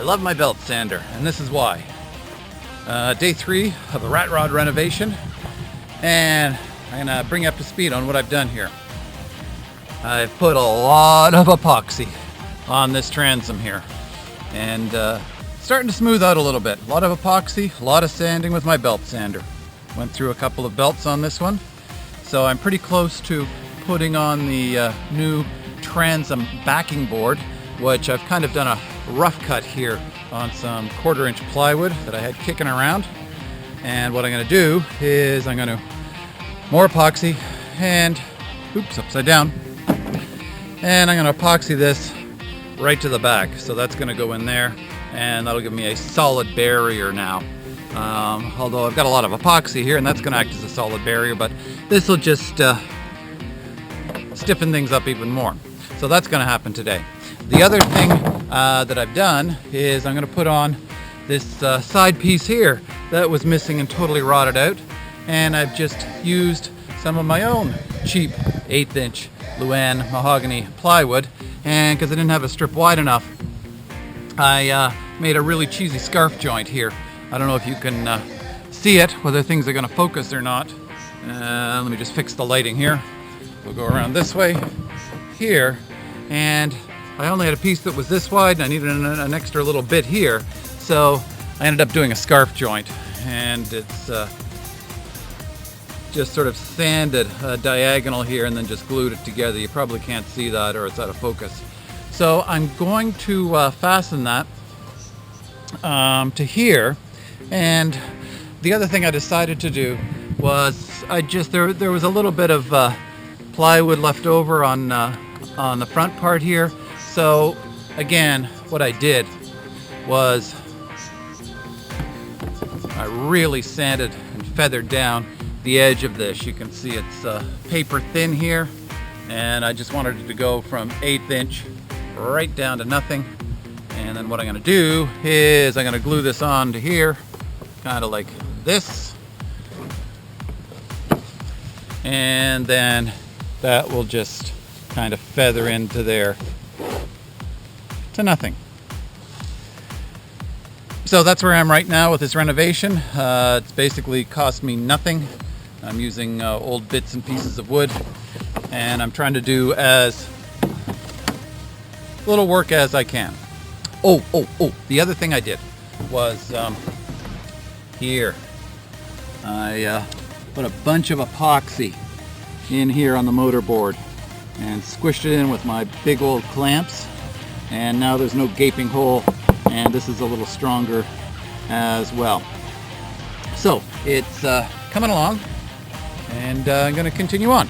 I love my belt sander, and this is why. Day 3 of a rat rod renovation, and I'm gonna bring you up to speed on what I've done here. I've put a lot of epoxy on this transom here, and starting to smooth out a little bit. A lot of epoxy, a lot of sanding with my belt sander. Went through a couple of belts on this one, so I'm pretty close to putting on the new transom backing board, which I've kind of done a rough cut here on some 1/4 inch plywood that I had kicking around. And what I'm going to do is I'm going to more epoxy and upside down, and I'm going to epoxy this right to the back, so that's going to go in there, and that'll give me a solid barrier now. Although I've got a lot of epoxy here, and that's going to act as a solid barrier, but this will just stiffen things up even more. So that's going to happen today. The other thing that I've done is I'm going to put on this side piece here that was missing and totally rotted out, and I've just used some of my own cheap 1/8 inch Luan mahogany plywood, and because I didn't have a strip wide enough, I made a really cheesy scarf joint here. I don't know if you can see it, whether things are going to focus or not. Let me just fix the lighting here. We'll go around this way here, and I only had a piece that was this wide, and I needed an extra little bit here, so I ended up doing a scarf joint, and it's just sort of sanded diagonal here and then just glued it together. You probably can't see that, or it's out of focus. So I'm going to fasten that to here. And the other thing I decided to do was there was a little bit of plywood left over on the front part here. So again, what I did was I really sanded and feathered down the edge of this. You can see it's paper thin here, and I just wanted it to go from 1/8 inch right down to nothing. And then what I'm going to do is I'm going to glue this on to here, kind of like this, and then that will just kind of feather into there to nothing. So that's where I am right now with this renovation. It's basically cost me nothing. I'm using old bits and pieces of wood, and I'm trying to do as little work as I can. Oh, the other thing I did was here. I put a bunch of epoxy in here on the motor board and squished it in with my big old clamps, and now there's no gaping hole, and this is a little stronger as well. So it's coming along, and I'm going to continue on.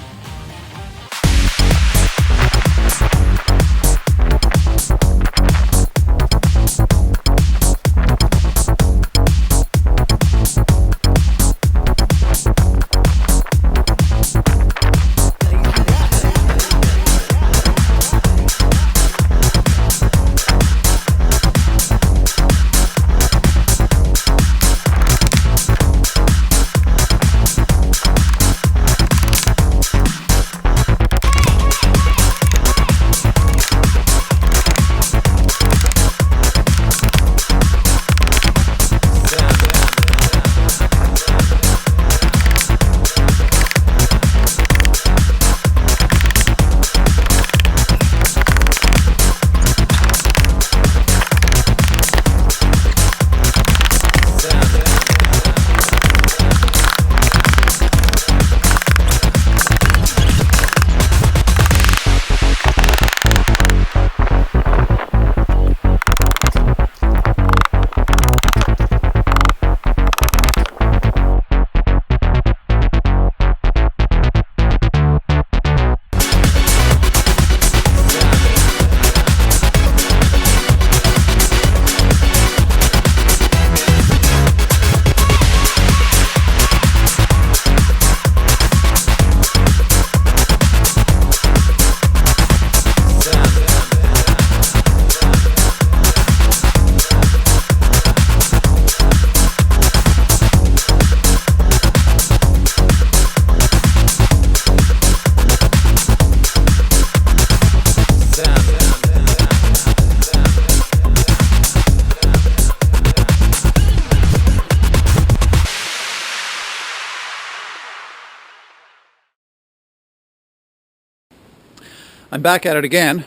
I'm back at it again,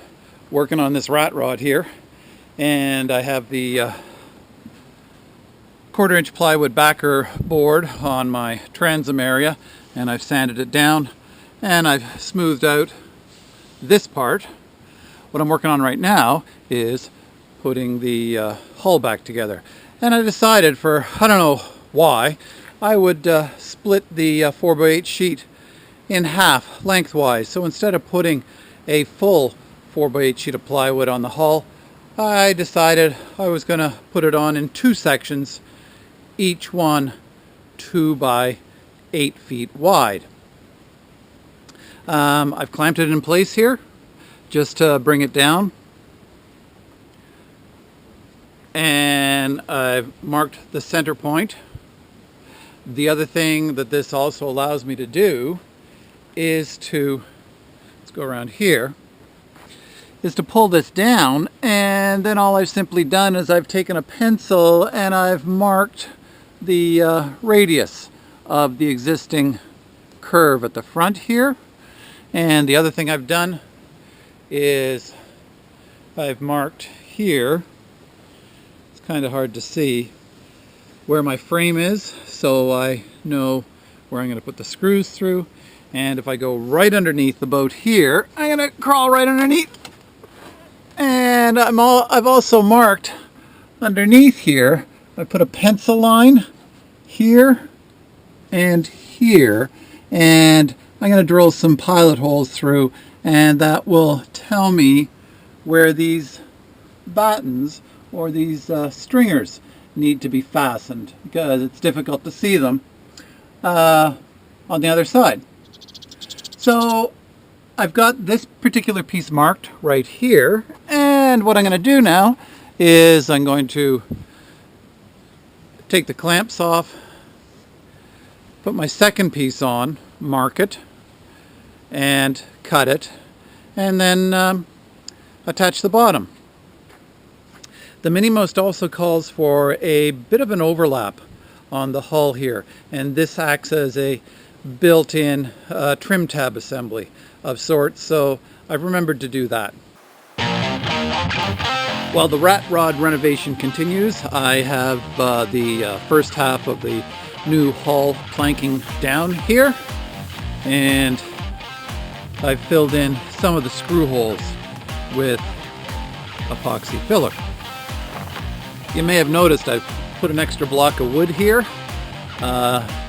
working on this rat rod here, and I have the 1/4-inch plywood backer board on my transom area, and I've sanded it down and I've smoothed out this part. What I'm working on right now is putting the hull back together, and I decided, for I don't know why, I would split the 4x8 sheet in half lengthwise. So instead of putting a full 4x8 sheet of plywood on the hull, I decided I was going to put it on in 2 sections, each one 2 by 8 feet wide. I've clamped it in place here just to bring it down, and I've marked the center point. The other thing that this also allows me to do is to, let's go around here, is to pull this down, and then all I've simply done is I've taken a pencil and I've marked the radius of the existing curve at the front here. And the other thing I've done is I've marked here, it's kind of hard to see, where my frame is, so I know where I'm going to put the screws through. And if I go right underneath the boat here, I'm going to crawl right underneath. And I've also marked underneath here, I put a pencil line here and here, and I'm going to drill some pilot holes through, and that will tell me where these battens or these stringers need to be fastened, because it's difficult to see them on the other side. So I've got this particular piece marked right here, and what I'm going to do now is I'm going to take the clamps off, put my second piece on, mark it, and cut it, and then attach the bottom. The Minimost also calls for a bit of an overlap on the hull here, and this acts as a built-in trim tab assembly of sorts, so I've remembered to do that. While the rat rod renovation continues, I have the first half of the new hull planking down here, and I've filled in some of the screw holes with epoxy filler. You may have noticed I've put an extra block of wood here,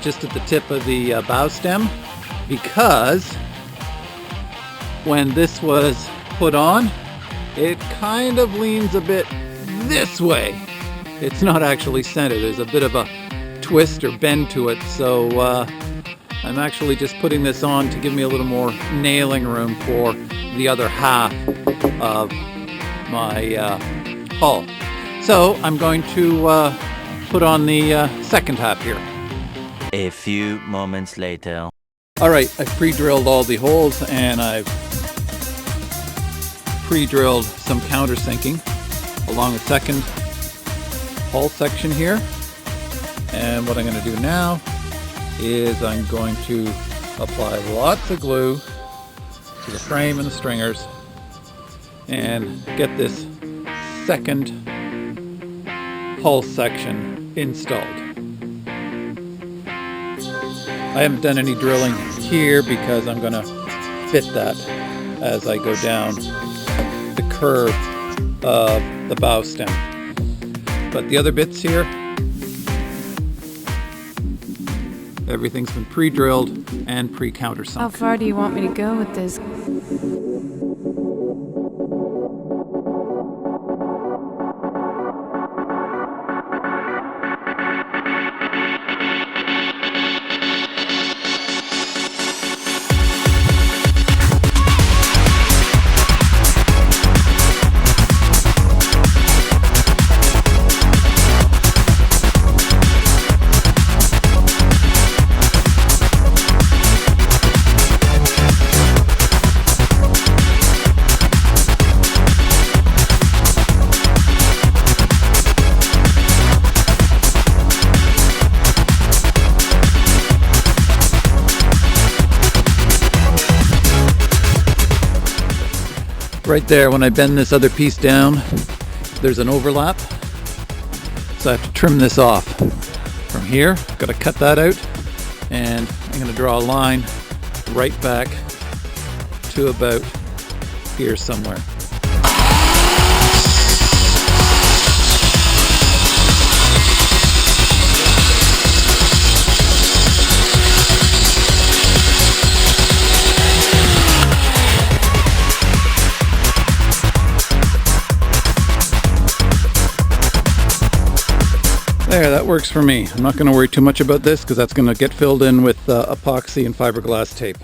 just at the tip of the bow stem, because when this was put on, it kind of leans a bit this way. It's not actually centered. There's a bit of a twist or bend to it, so I'm actually just putting this on to give me a little more nailing room for the other half of my hull. So I'm going to put on the second half here. A few moments later. Alright, I've pre-drilled all the holes, and I've pre-drilled some countersinking along the second hull section here. And what I'm going to do now is I'm going to apply lots of glue to the frame and the stringers and get this second hull section installed. I haven't done any drilling here because I'm going to fit that as I go down the curve of the bow stem. But the other bits here, everything's been pre-drilled and pre-countersunk. How far do you want me to go with this? Right there, when I bend this other piece down, there's an overlap. So I have to trim this off. From here, I've got to cut that out, and I'm going to draw a line right back to about here somewhere. There, that works for me. I'm not going to worry too much about this because that's going to get filled in with epoxy and fiberglass tape.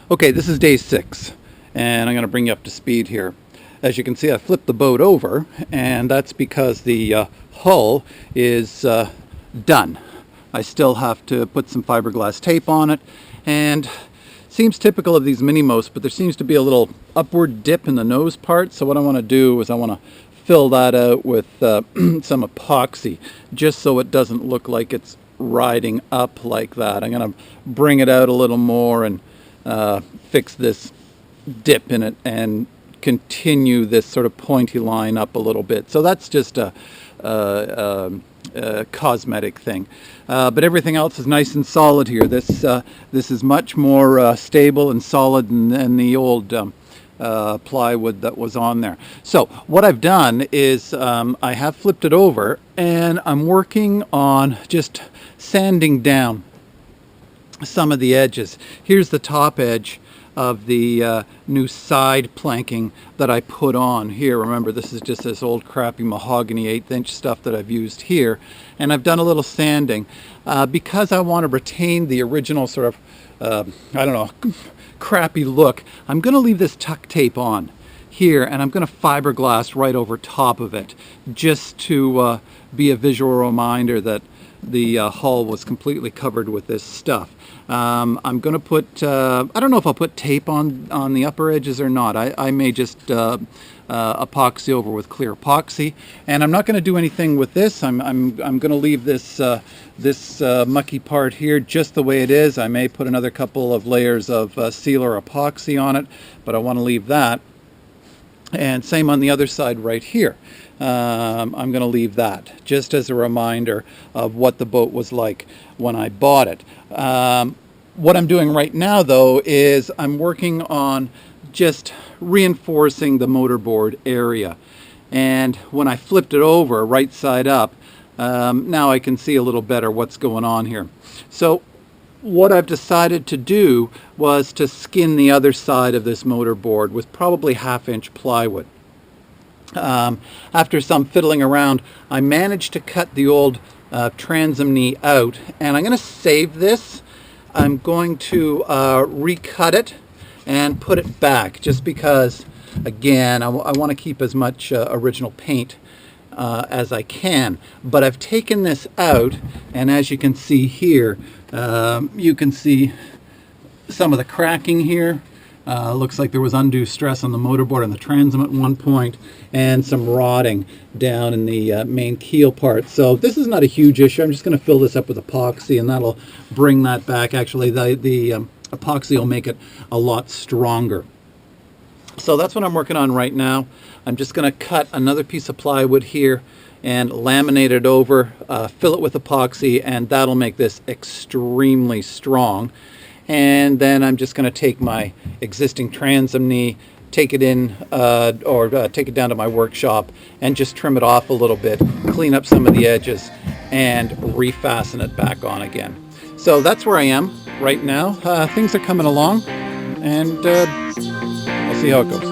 Okay, this is day 6, and I'm going to bring you up to speed here. As you can see, I flipped the boat over, and that's because the hull is done. I still have to put some fiberglass tape on it, and seems typical of these mini-mosts, but there seems to be a little upward dip in the nose part. So what I want to do is I want to fill that out with some epoxy, just so it doesn't look like it's riding up like that. I'm going to bring it out a little more and fix this dip in it and continue this sort of pointy line up a little bit. So that's just a cosmetic thing, but everything else is nice and solid here. This is much more stable and solid than the old plywood that was on there. So what I've done is I have flipped it over, and I'm working on just sanding down some of the edges. Here's the top edge of the new side planking that I put on here. Remember, this is just this old crappy mahogany 1/8" stuff that I've used here, and I've done a little sanding because I want to retain the original sort of I don't know, crappy look. I'm going to leave this tuck tape on here, and I'm going to fiberglass right over top of it, just to be a visual reminder that the hull was completely covered with this stuff. I'm going to put, I don't know if I'll put tape on the upper edges or not. I may just epoxy over with clear epoxy, and I'm not going to do anything with this. I'm going to leave this mucky part here just the way it is. I may put another couple of layers of sealer epoxy on it, but I want to leave that. And same on the other side right here. I'm going to leave that just as a reminder of what the boat was like when I bought it. What I'm doing right now, though, is I'm working on just reinforcing the motorboard area. And when I flipped it over right side up, now I can see a little better what's going on here. So what I've decided to do was to skin the other side of this motorboard with probably 1/2 inch plywood. After some fiddling around, I managed to cut the old transom knee out, and I'm going to save this. I'm going to recut it and put it back, just because, again, I want to keep as much original paint as I can. But I've taken this out, and as you can see here, you can see some of the cracking here. Looks like there was undue stress on the motorboard and the transom at one point, and some rotting down in the main keel part. So this is not a huge issue. I'm just going to fill this up with epoxy, and that'll bring that back. Actually, the epoxy will make it a lot stronger. So that's what I'm working on right now. I'm just going to cut another piece of plywood here and laminate it over, fill it with epoxy, and that'll make this extremely strong. And then I'm just going to take my existing transom knee, take it in, take it down to my workshop and just trim it off a little bit, clean up some of the edges, and refasten it back on again. So that's where I am right now. Things are coming along, and I'll see how it goes.